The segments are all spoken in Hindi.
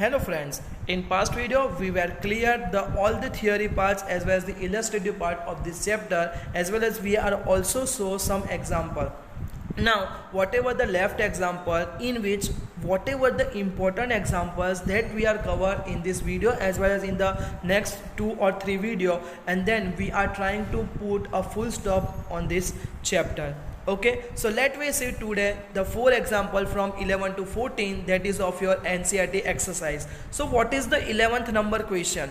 Hello friends, in past video we were clear all the theory parts as well as the illustrative part of this chapter, as well as we are also show some example. Now whatever the left example, in which whatever the important examples that we are covered in this video as well as in the next 2 or 3 video, and then we are trying to put a full stop on this chapter. Okay, so let me see today the 4 example from 11 to 14, that is of your NCERT exercise. So what is the 11th number question?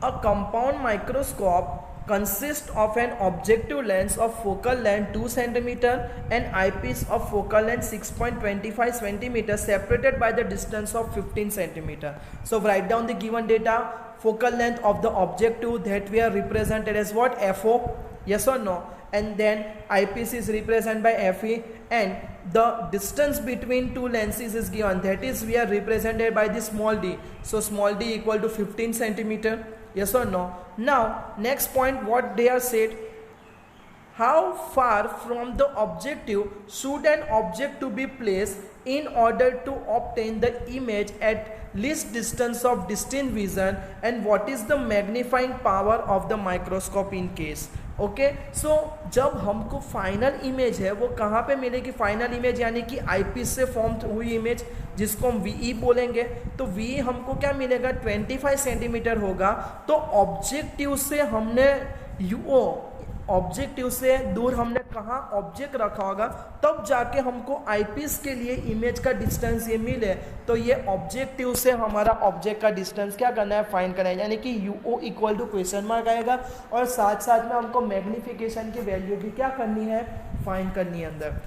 A compound microscope consists of an objective lens of focal length 2 cm and eyepiece of focal length 6.25 cm separated by the distance of 15 cm. So write down the given data. Focal length of the objective that we are represented as what? FO, yes or no? And then eyepiece is represented by FE, and the distance between two lenses is given, that is we are represented by the small d. So small d equal to 15 cm, yes or no? Now next point, what they are said, how far from the objective should an object to be placed in order to obtain the image at least distance of distant vision, and what is the magnifying power of the microscope in case. Okay, so जब हमको फाइनल इमेज है वो कहाँ पे मिलेगी? फाइनल इमेज यानी कि आईपीस से फॉर्म हुई इमेज जिसको हम वीई बोलेंगे, तो वी हमको क्या मिलेगा? 25 सेंटीमीटर होगा। तो ऑब्जेक्टिव से हमने ऑब्जेक्टिव से दूर हमने कहाँ ऑब्जेक्ट रखा होगा, तब जाके हमको आईपीस के लिए इमेज का डिस्टेंस ये मिले। तो ये ऑब्जेक्टिव से हमारा ऑब्जेक्ट का डिस्टेंस क्या करना है? फाइंड करना है, यानी कि यूओ इक्वल टू क्वेश्चन मार्क आएगा, और साथ साथ में हमको मैग्निफिकेशन की वैल्यू भी क्या करनी है? फाइंड करनी है अंदर।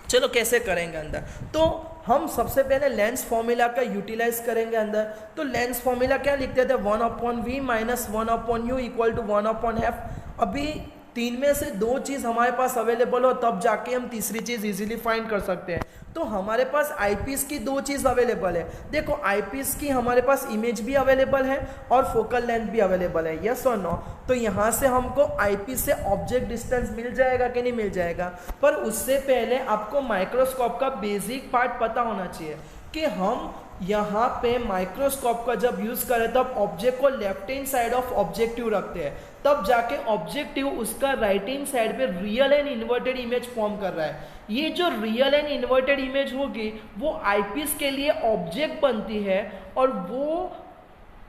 चलो कैसे करेंगे अंदर? तो हम सबसे पहले लेंस फॉर्मूला का यूटिलाइज करेंगे अंदर। तो लेंस फॉर्मूला क्या लिखते थे? 1/v minus 1/u equal to 1/f। अभी 3 में से 2 चीज़ हमारे पास अवेलेबल हो तब जाके हम तीसरी चीज़ इजीली फाइंड कर सकते हैं। तो हमारे पास आईपीस की 2 चीज़ अवेलेबल है। देखो आईपीस की हमारे पास इमेज भी अवेलेबल है और फोकल लेंथ भी अवेलेबल है, यस और नो? तो यहाँ से हमको आईपीस से ऑब्जेक्ट डिस्टेंस मिल जाएगा कि नहीं मिल जाएगा? पर उससे पहले आपको माइक्रोस्कोप का बेसिक पार्ट पता होना चाहिए कि हम यहाँ पे माइक्रोस्कोप का जब यूज़ करें तब ऑब्जेक्ट को left hand side of objective रखते हैं, तब जाके ऑब्जेक्टिव उसका राइट हैंड साइड पे real and inverted image form कर रहा है। ये जो रियल एंड इन्वर्टेड इमेज होगी वो आईपीस के लिए ऑब्जेक्ट बनती है, और वो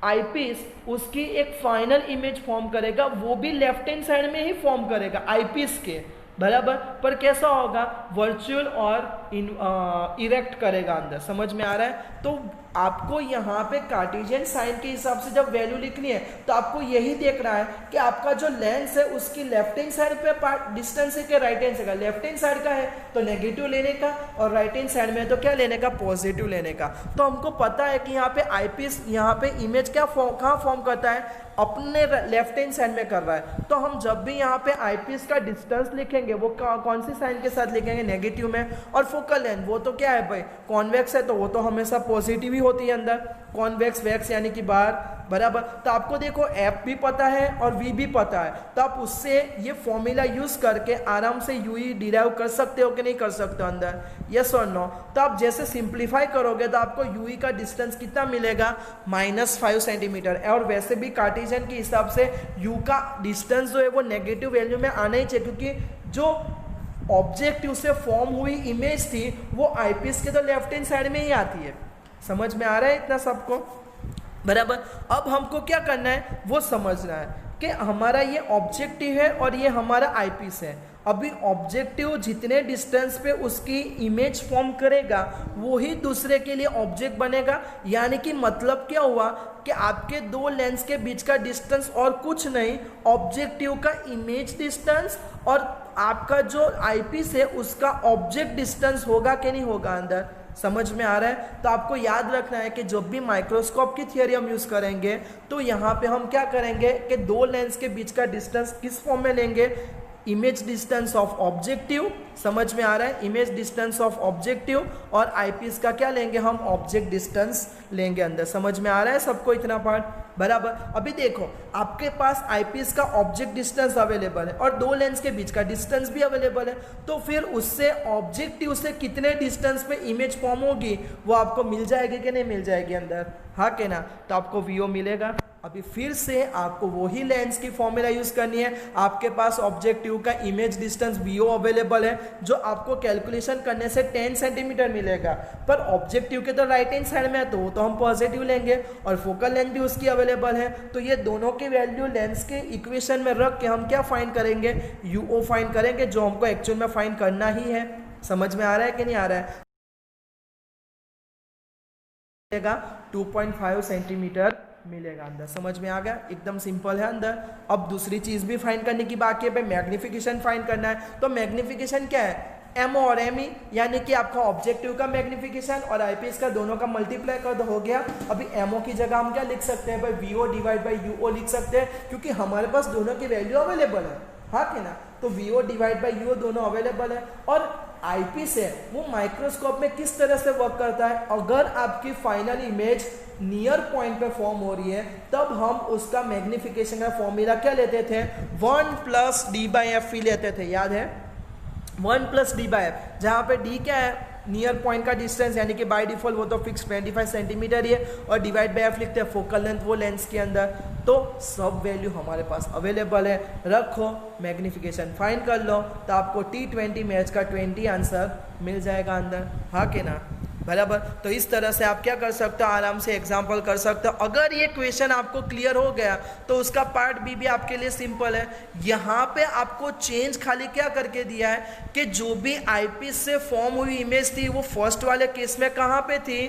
आईपीस उसकी एक फाइनल इमेज फॉर्म करेगा, वो भी लेफ्ट हैंड साइड में ही फॉर्म करेगा आईपीस के, बराबर। पर कैसा होगा? वर्चुअल और इरेक्ट करेगा अंदर। समझ में आ रहा है? तो आपको यहाँ पे कार्टेशियन साइन के हिसाब से जब वैल्यू लिखनी है तो आपको यही देख रहा है कि आपका जो लेंस है उसकी लेफ्ट हैंड साइड पे पार्ट डिस्टेंस है कि राइट हैंड साइड का? लेफ्ट हैंड साइड का है तो नेगेटिव लेने का, और राइट हैंड साइड में तो क्या लेने का? पॉजिटिव लेने का। तो हमको पता है कि यहाँ पे आईपीस यहाँ पे इमेज क्या कहाँ फॉर्म करता है? अपने लेफ्ट हैंड साइड में कर रहा है। तो हम जब भी यहाँ पे आईपीस का डिस्टेंस लिखेंगे वो कौन सी साइन के साथ लिखेंगे? नेगेटिव में। और फोकल लेंथ वो तो क्या है भाई? कॉन्वेक्स है, तो वो तो हमेशा पॉजिटिव ही होती है अंदर। कॉन्वेक्स वैक्स यानी कि बाहर, बराबर। तो आपको देखो एफ भी पता है और वी भी पता है, तो आप उससे ये फॉर्मूला यूज करके आराम से यूई डिराइव कर सकते हो कि नहीं कर सकते हो अंदर? यस और नो? तो आप जैसे सिंप्लीफाई करोगे तो आपको यूई का डिस्टेंस कितना मिलेगा? -5 सेंटीमीटर। और वैसे भी कार्टेशियन के हिसाब से यू का डिस्टेंस जो है वो नेगेटिव वैल्यू में आना ही चाहिए, क्योंकि जो ऑब्जेक्टिव से फॉर्म हुई इमेज थी वो आईपीस के तो लेफ्ट हैंड साइड में ही आती है। समझ में आ रहा है इतना सबको? बराबर। अब हमको क्या करना है वो समझना है कि हमारा ये ऑब्जेक्टिव है और ये हमारा आईपीस है। अभी ऑब्जेक्टिव जितने डिस्टेंस पे उसकी इमेज फॉर्म करेगा वो ही दूसरे के लिए ऑब्जेक्ट बनेगा। यानी कि मतलब क्या हुआ कि आपके 2 लेंस के बीच का डिस्टेंस और कुछ नहीं, ऑब्जेक्टिव का इमेज डिस्टेंस और आपका जो आईपीस है उसका ऑब्जेक्ट डिस्टेंस होगा कि नहीं होगा अंदर? समझ में आ रहा है? तो आपको याद रखना है कि जब भी माइक्रोस्कोप की थियरी हम यूज करेंगे तो यहाँ पे हम क्या करेंगे कि 2 लेंस के बीच का डिस्टेंस किस फॉर्म में लेंगे? Image distance of objective. समझ में आ रहा है? इमेज डिस्टेंस ऑफ ऑब्जेक्टिव, और आईपीस का क्या लेंगे हम? ऑब्जेक्ट डिस्टेंस लेंगे अंदर। समझ में आ रहा है सबको इतना पार्ट? बराबर। अभी देखो आपके पास आईपीस का ऑब्जेक्ट डिस्टेंस अवेलेबल है और दो लेंस के बीच का डिस्टेंस भी अवेलेबल है, तो फिर उससे ऑब्जेक्टिव से कितने डिस्टेंस पे इमेज फॉर्म होगी वो आपको मिल जाएगी कि नहीं मिल जाएगी अंदर, हाँ के ना। तो आपको वीओ मिलेगा। अभी फिर से आपको वही लेंस की फॉर्मूला यूज करनी है। आपके पास ऑब्जेक्टिव का इमेज डिस्टेंस वीओ अवेलेबल है जो आपको कैलकुलेशन करने से 10 सेंटीमीटर मिलेगा, पर ऑब्जेक्टिव के तो राइट हैंड साइड में है तो हम पॉजिटिव लेंगे और फोकल लेंथ भी उसकी अवेलेबल है। तो ये दोनों की वैल्यू लेंस के इक्वेशन में रख के हम क्या फाइंड करेंगे, यूओ फाइंड करेंगे, जो हमको एक्चुअल में फाइंड करना ही है। समझ में आ रहा है कि नहीं आ रहा है? 2.5 सेंटीमीटर मिलेगा अंदर। समझ में आ गया? एकदम सिंपल है अंदर। अब दूसरी चीज भी फाइंड करने की बाकी है, मैग्निफिकेशन फाइंड करना है। तो मैग्निफिकेशन क्या है, एम और एम ई, यानी कि आपका ऑब्जेक्टिव का मैग्निफिकेशन और आईपीएस का दोनों का मल्टीप्लाई कर दो, हो गया। अभी एमओ की जगह हम क्या लिख सकते हैं भाई, वीओ डिवाइड बाई यूओ लिख सकते हैं, क्योंकि हमारे पास दोनों की वैल्यू अवेलेबल है, हाँ कि ना। तो वीओ डिवाइड बाई यूओ दोनों अवेलेबल है। और आईपीएस है वो माइक्रोस्कोप में किस तरह से वर्क करता है, अगर आपकी फाइनल इमेज नियर पॉइंट पे फॉर्म हो रही है तब हम उसका मैग्निफिकेशन का फॉर्मूला क्या लेते थे, 1+d/f ही लेते थे, याद है 1+d/f, जहां पे d क्या है, नियर पॉइंट का डिस्टेंस, यानी कि बाय डिफॉल्ट वो तो फिक्स 25 सेंटीमीटर ही है, और डिवाइड बाय एफ लिखते हैं फोकल लेंथ वो लेंस के अंदर। तो सब वैल्यू हमारे पास अवेलेबल है, रखो मैग्निफिकेशन फाइंड कर लो, तो आपको T20 मैच का 20 आंसर मिल जाएगा अंदर, हाँ के ना, बराबर। तो इस तरह से आप क्या कर सकते हो, आराम से एग्जांपल कर सकते हो। अगर ये क्वेश्चन आपको क्लियर हो गया तो उसका पार्ट बी भी आपके लिए सिंपल है। यहाँ पे आपको चेंज खाली क्या करके दिया है कि जो भी आईपीएस से फॉर्म हुई इमेज थी वो फर्स्ट वाले केस में कहाँ पे थी,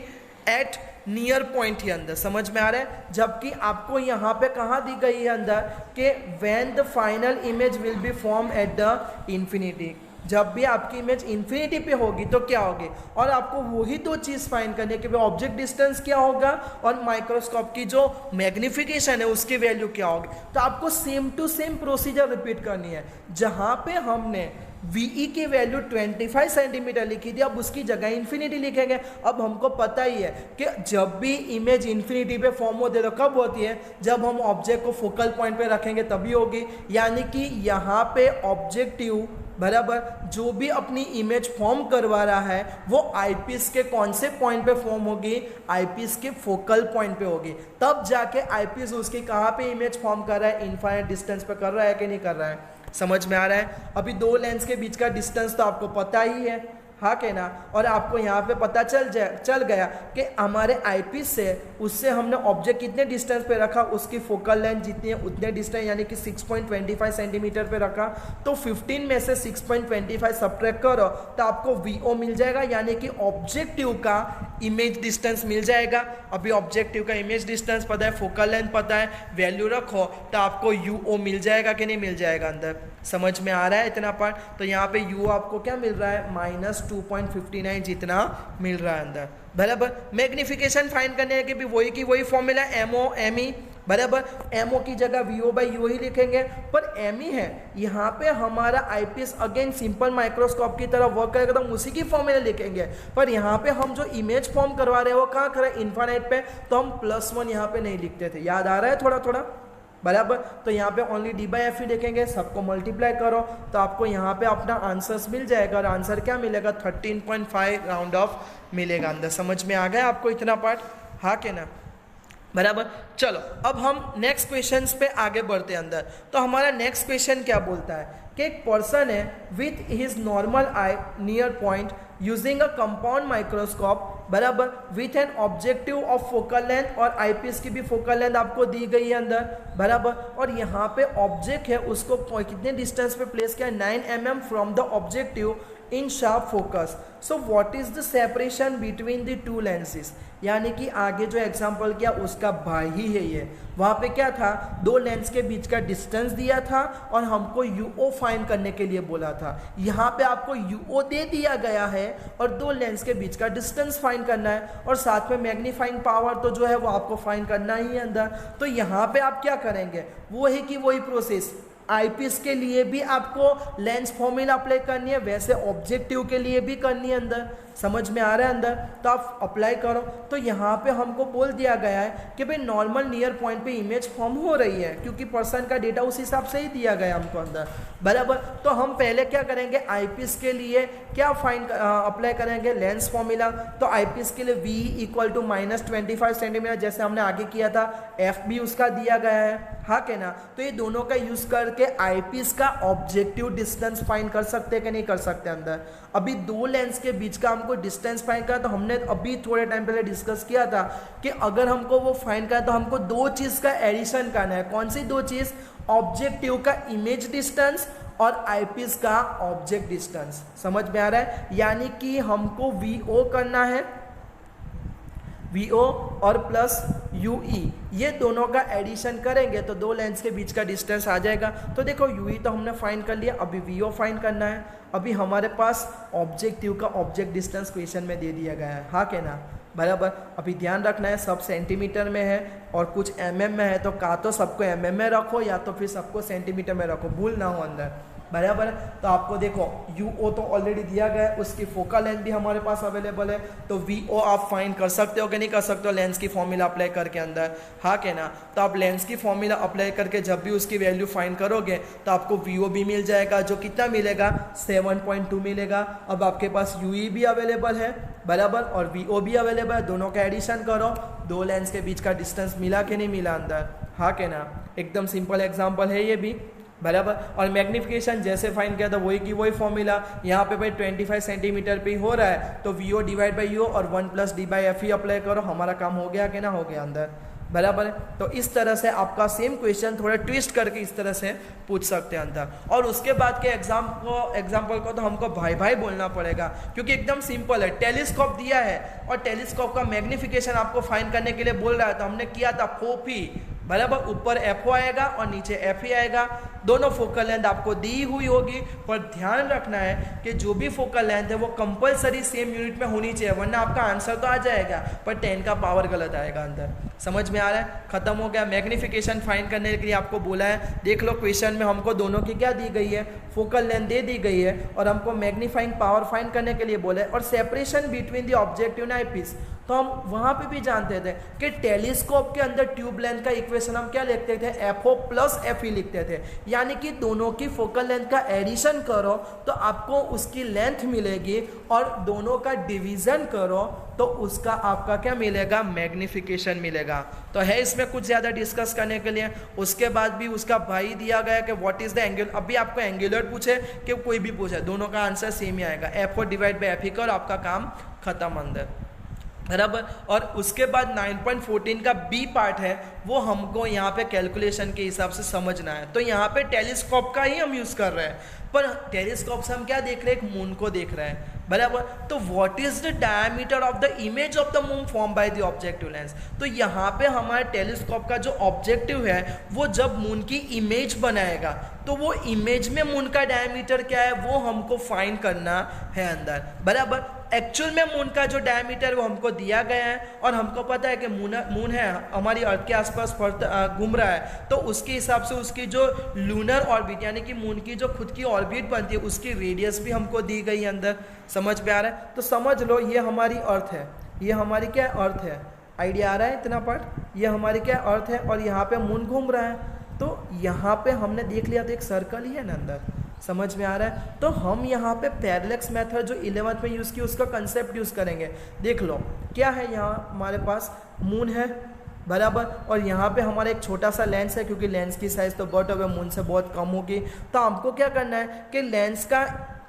एट नियर पॉइंट ही अंदर। समझ में आ रहा है? जबकि आपको यहाँ पे कहाँ दी गई है अंदर कि when the final image will be form at the infinity, जब भी आपकी इमेज इंफिनिटी पे होगी तो क्या होगी, और आपको वही दो चीज फाइंड करनी है कि ऑब्जेक्ट डिस्टेंस क्या होगा और माइक्रोस्कोप की जो मैग्निफिकेशन है उसकी वैल्यू क्या होगी। तो आपको same to same procedure repeat करनी है। जहां पे हमने VE की वैल्यू 25 सेंटीमीटर लिखी थी, अब उसकी जगह इंफिनिटी लिखेंगे। अब हमको पता ही है कि जब भी इमेज इंफिनिटी पे फॉर्म होती है तो कब होती है, जब हम ऑब्जेक्ट को फोकल पॉइंट पे रखेंगे तभी होगी। यानी कि यहाँ पे ऑब्जेक्टिव बराबर जो भी अपनी इमेज फॉर्म करवा रहा है वो आईपीएस के कौन से पॉइंट पे फॉर्म होगी, आईपीएस के फोकल पॉइंट पे होगी। तब जाके आईपीएस उसकी कहाँ पे इमेज फॉर्म कर रहा है, इनफाइनाइट डिस्टेंस पे कर रहा है कि नहीं कर रहा है। समझ में आ रहा है? अभी दो लेंस के बीच का डिस्टेंस तो आपको पता ही है, हाँ के ना, और आपको यहाँ पे पता चल गया कि हमारे आईपीएस से उससे हमने ऑब्जेक्ट कितने डिस्टेंस पे रखा, उसकी फोकल लेंथ जितनी है उतने डिस्टेंस यानी कि 6.25 सेंटीमीटर पे रखा। तो 15 में से 6.25 सब्ट्रैक्ट करो तो आपको वीओ मिल जाएगा, यानी कि ऑब्जेक्टिव का इमेज डिस्टेंस मिल जाएगा। अभी ऑब्जेक्टिव का इमेज डिस्टेंस पता है, फोकल लेंथ पता है, वैल्यू रखो तो आपको यूओ मिल जाएगा कि नहीं मिल जाएगा अंदर। समझ में आ रहा है इतना पार्ट? तो यहाँ पे यू आपको क्या मिल रहा है, -2.59 जितना मिल रहा है अंदर, बराबर। मैग्निफिकेशन फाइंड करने के भी वही की वही फॉर्मूला, एमओ एमई, बराबर। एमओ की जगह वीओ बाई यू ही लिखेंगे, पर एमई है यहाँ पे हमारा आईपीएस अगेन सिंपल माइक्रोस्कोप की तरह वर्क करेगा तो हम उसी की फॉर्मूला लिखेंगे। पर यहाँ पे हम जो इमेज फॉर्म करवा रहे हैं वो कहाँ कर रहे हैं, इनफाइनाइट पे, तो हम +1 यहाँ पे नहीं लिखते थे, याद आ रहा है थोड़ा थोड़ा, बराबर। तो यहाँ पे ओनली d/f ही लिखेंगे, सबको मल्टीप्लाई करो तो आपको यहाँ पे अपना आंसर्स मिल जाएगा, और आंसर क्या मिलेगा, 13.5 राउंड ऑफ मिलेगा अंदर। समझ में आ गया आपको इतना पार्ट, हाँ के ना, बराबर। चलो अब हम नेक्स्ट क्वेश्चन पे आगे बढ़ते हैं अंदर। तो हमारा नेक्स्ट क्वेश्चन क्या बोलता है कि एक पर्सन है with his normal eye near point using a compound microscope, बराबर, with an objective of focal length, और आईपीएस की भी फोकल लेंथ आपको दी गई है अंदर, बराबर। और यहाँ पे ऑब्जेक्ट है उसको कितने डिस्टेंस पे प्लेस किया है, 9 mm from the objective in sharp focus. So what is the separation between the two lenses, यानी कि आगे जो एग्जांपल किया उसका भाई ही है ये। वहाँ पे क्या था, दो लेंस के बीच का डिस्टेंस दिया था और हमको यूओ फाइंड करने के लिए बोला था। यहाँ पे आपको यूओ दे दिया गया है और दो लेंस के बीच का डिस्टेंस फाइंड करना है, और साथ में मैग्नीफाइंग पावर तो जो है वो आपको फाइंड करना ही है अंदर। तो यहाँ पे आप क्या करेंगे, वो है कि वही प्रोसेस, आईपीस के लिए भी आपको लेंस फॉर्मूला अप्लाई करनी है, वैसे ऑब्जेक्टिव के लिए भी करनी है अंदर। समझ में आ रहा है अंदर? तो आप अप्लाई करो। तो यहाँ पे हमको बोल दिया गया है कि भाई नॉर्मल नियर पॉइंट पे इमेज फॉर्म हो रही है, क्योंकि पर्सन का डेटा उस हिसाब से ही दिया गया हमको अंदर, बराबर। तो हम पहले क्या करेंगे, आईपीस के लिए क्या फाइन अप्लाई करेंगे, लेंस फॉर्मूला। तो आईपीस के लिए v इक्वल टू -25 सेंटीमीटर, जैसे हमने आगे किया था, एफ भी उसका दिया गया है, हाँ के ना। तो ये दोनों का यूज करके आईपीस का ऑब्जेक्टिव डिस्टेंस फाइंड कर सकते हैं कि नहीं कर सकते अंदर। अभी दो लेंस के बीच का हमको डिस्टेंस फाइंड करना, तो हमने अभी थोड़े टाइम पहले डिस्कस किया था कि अगर हमको वो फाइंड करना तो हमको दो चीज का एडिशन करना है। कौन सी दो चीज? ऑब्जेक्टिव का इमेज डिस्टेंस और आईपीस का ऑब्जेक्ट डिस्टेंस। समझ में आ रहा है? यानी कि हमको वीओ करना है, VO और प्लस UE, ये दोनों का एडिशन करेंगे तो दो लेंस के बीच का डिस्टेंस आ जाएगा। तो देखो UE तो हमने फाइंड कर लिया, अभी VO फाइंड करना है। अभी हमारे पास ऑब्जेक्टिव का ऑब्जेक्ट डिस्टेंस क्वेश्चन में दे दिया गया है, हाँ के ना, बराबर। अभी ध्यान रखना है सब सेंटीमीटर में है और कुछ mm में है, तो का तो सबको mm में रखो या तो फिर सबको सेंटीमीटर में रखो, भूल ना हो अंदर, बराबर। तो आपको देखो UO तो ऑलरेडी दिया गया है, उसकी फोकल लेंथ भी हमारे पास अवेलेबल है, तो VO आप फाइंड कर सकते हो कि नहीं कर सकते हो लेंस की फॉर्मूला अप्लाई करके अंदर, हाँ के ना। तो आप लेंस की फॉर्मूला अप्लाई करके जब भी उसकी वैल्यू फाइंड करोगे तो आपको VO भी मिल जाएगा, जो कितना मिलेगा, 7.2 मिलेगा। अब आपके पास UE भी अवेलेबल है, बराबर, और VO भी अवेलेबल है, दोनों का एडिशन करो, दो लेंस के बीच का डिस्टेंस मिला कि नहीं मिला अंदर, हाँ के ना। एकदम सिंपल एग्जाम्पल है ये भी, बराबर। और मैग्निफिकेशन जैसे फाइंड किया था वही की वही फॉर्मूला, यहाँ पे भाई 25 सेंटीमीटर पे ही हो रहा है, तो VO डिवाइड बाई U और 1 + D/F ही अप्लाई करो, हमारा काम हो गया कि ना हो गया अंदर, बराबर है। तो इस तरह से आपका सेम क्वेश्चन थोड़ा ट्विस्ट करके इस तरह से पूछ सकते हैं अंदर। और उसके बाद के एग्जाम्पल को तो हमको भाई भाई बोलना पड़ेगा, क्योंकि एकदम सिंपल है। टेलीस्कोप दिया है और टेलीस्कोप का मैग्निफिकेशन आपको फाइंड करने के लिए बोल रहा है, तो हमने किया था फोफी, बराबर। ऊपर FO आएगा और नीचे FE आएगा, दोनों फोकल लेंथ आपको दी हुई होगी, पर ध्यान रखना है कि जो भी फोकल लेंथ है वो कंपलसरी सेम यूनिट में होनी चाहिए, वरना आपका आंसर तो आ जाएगा पर 10 का पावर गलत आएगा अंदर। समझ में आ रहा है? खत्म हो गया। मैग्निफिकेशन फाइंड करने के लिए आपको बोला है, देख लो क्वेश्चन में हमको दोनों की क्या दी गई है, फोकल लेंथ दे दी गई है और हमको मैग्नीफाइंग पावर फाइंड करने के लिए बोला है, और separation between the objective and eyepiece. तो हम वहां पे भी जानते थे कि टेलीस्कोप के अंदर ट्यूब लेंथ का इक्वेशन हम क्या लिखते थे, FO + FE लिखते थे, यानी कि दोनों की फोकल लेंथ का एडिशन करो तो आपको उसकी लेंथ मिलेगी, और दोनों का डिवीजन करो तो उसका आपका क्या मिलेगा, मैग्निफिकेशन मिलेगा। तो है इसमें कुछ ज्यादा डिस्कस करने के लिए। उसके बाद भी उसका भाई दिया गया कि व्हाट इज द एंगल, अभी आपको एंगुलर पूछे कि कोई भी पूछे, दोनों का आंसर सेम ही आएगा, FO डिवाइड बाई FE का, और आपका काम खत्म अंदर, बराबर। और उसके बाद 9.14 का B पार्ट है, वो हमको यहाँ पे कैलकुलेशन के हिसाब से समझना है। तो यहाँ पे टेलीस्कोप का ही हम यूज कर रहे हैं, पर टेलीस्कोप से हम क्या देख रहे हैं, एक मून को देख रहे हैं, बराबर। तो what is the diameter of the image of the moon form by the objective lens. तो यहाँ पे हमारे टेलीस्कोप का जो ऑब्जेक्टिव है वो जब मून की इमेज बनाएगा तो वो इमेज में मून का डायमीटर क्या है वो हमको फाइंड करना है अंदर, बराबर। एक्चुअल में मून का जो डायमीटर वो हमको दिया गया है, और हमको पता है कि मून है हमारी अर्थ के आसपास घूम रहा है, तो उसके हिसाब से उसकी जो लूनर ऑर्बिट यानी कि मून की जो खुद की ऑर्बिट बनती है उसकी रेडियस भी हमको दी गई है अंदर। समझ में आ रहा है? तो समझ लो ये हमारी अर्थ है, ये हमारी क्या अर्थ है, आइडिया आ रहा है इतना पार्ट, ये हमारी क्या अर्थ है, और यहाँ पे मून घूम रहा है। तो यहाँ पे हमने देख लिया तो एक सर्कल ही है ना अंदर, समझ में आ रहा है? तो हम यहाँ पे पैरेलैक्स मेथड जो 11th में यूज़ की उसका कंसेप्ट यूज़ करेंगे। देख लो क्या है, यहाँ हमारे पास मून है, बराबर, और यहाँ पे हमारा एक छोटा सा लेंस है, क्योंकि लेंस की साइज़ तो बट अगर मून से बहुत कम होगी। तो हमको क्या करना है कि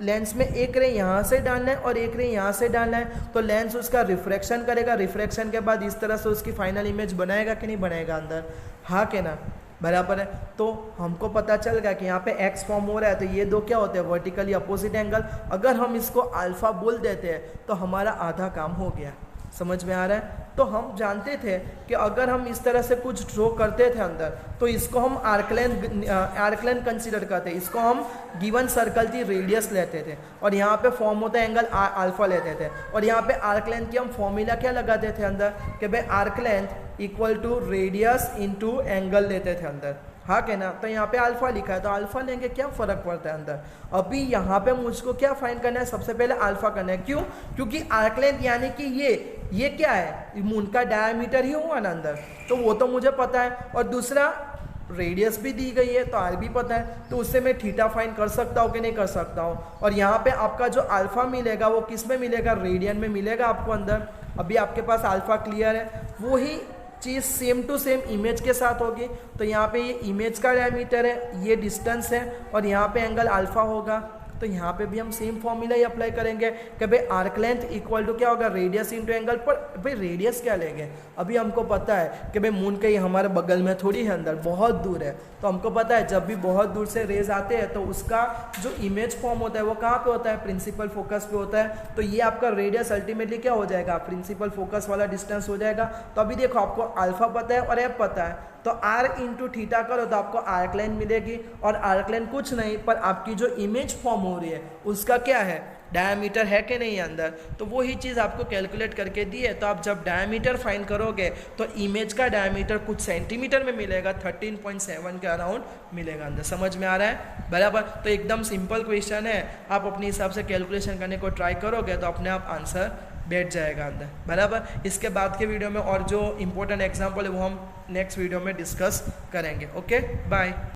लेंस में एक रे यहाँ से डालना है और एक रे यहाँ से डालना है। तो लेंस उसका रिफ्रैक्शन करेगा, रिफ्रैक्शन के बाद इस तरह से उसकी फाइनल इमेज बनाएगा कि नहीं बनाएगा अंदर, हाँ के ना, बराबर है। तो हमको पता चल गया कि यहाँ पे एक्स फॉर्म हो रहा है, तो ये दो क्या होते हैं, वर्टिकली अपोजिट एंगल। अगर हम इसको अल्फा बोल देते हैं तो हमारा आधा काम हो गया। समझ में आ रहा है? तो हम जानते थे कि अगर हम इस तरह से कुछ ड्रॉ करते थे अंदर तो इसको हम आर्कलेन कंसीडर करते, इसको हम गिवन सर्कल की रेडियस लेते थे, और यहाँ पे फॉर्म होता है एंगल अल्फा लेते थे, और यहाँ पे आर्कलेन की हम फॉर्मूला क्या लगाते थे अंदर कि भाई arc length equal to radius into angle लेते थे अंदर। हाँ क्या ना, तो यहाँ पे अल्फा लिखा है तो अल्फा लेंगे, क्या फ़र्क पड़ता है अंदर। अभी यहाँ पे मुझको क्या फाइंड करना है, सबसे पहले अल्फा करना है। क्यों? क्योंकि आर्क लेंथ यानी कि ये क्या है, मून का डायमीटर ही हुआ ना अंदर, तो वो तो मुझे पता है। और दूसरा रेडियस भी दी गई है तो आर भी पता है, तो उससे मैं थीटा फाइंड कर सकता हूँ कि नहीं कर सकता हूँ। और यहाँ पे आपका जो अल्फा मिलेगा वो किस में मिलेगा, रेडियन में मिलेगा आपको अंदर। अभी आपके पास अल्फा क्लियर है, वही चीज़ सेम टू सेम इमेज के साथ होगी। तो यहाँ पे ये इमेज का डायमीटर है, ये डिस्टेंस है, और यहाँ पे एंगल अल्फा होगा। तो यहाँ पे भी हम सेम फॉर्मूला ही अप्लाई करेंगे कि भाई आर्क लेंथ इक्वल टू क्या होगा, रेडियस इंटू एंगल। पर भाई रेडियस क्या लेंगे, अभी हमको पता है कि भाई मून के हमारे बगल में थोड़ी है, अंदर बहुत दूर है। तो हमको पता है जब भी बहुत दूर से रेज आते हैं तो उसका जो इमेज फॉर्म होता है वो कहाँ पे होता है, प्रिंसिपल फोकस पे होता है। तो ये आपका रेडियस अल्टीमेटली क्या हो जाएगा, प्रिंसिपल फोकस वाला डिस्टेंस हो जाएगा। तो अभी देखो आपको अल्फा पता है और एफ पता है, तो आर इंटू थीटा करो तो आपको आर्क लाइन मिलेगी। और आर्क लाइन कुछ नहीं पर आपकी जो इमेज फॉर्म हो रही है उसका क्या है, डायमीटर है कि नहीं अंदर। तो वो ही चीज़ आपको कैलकुलेट करके दी है। तो आप जब डायमीटर फाइंड करोगे तो इमेज का डायमीटर कुछ सेंटीमीटर में मिलेगा, 13.7 के अराउंड मिलेगा अंदर। समझ में आ रहा है बराबर। तो एकदम सिंपल क्वेश्चन है, आप अपने हिसाब से कैलकुलेशन करने को ट्राई करोगे तो अपने आप आंसर बैठ जाएगा अंदर बराबर। इसके बाद के वीडियो में और जो इंपॉर्टेंट एग्जाम्पल है वो हम नेक्स्ट वीडियो में डिस्कस करेंगे। Okay bye.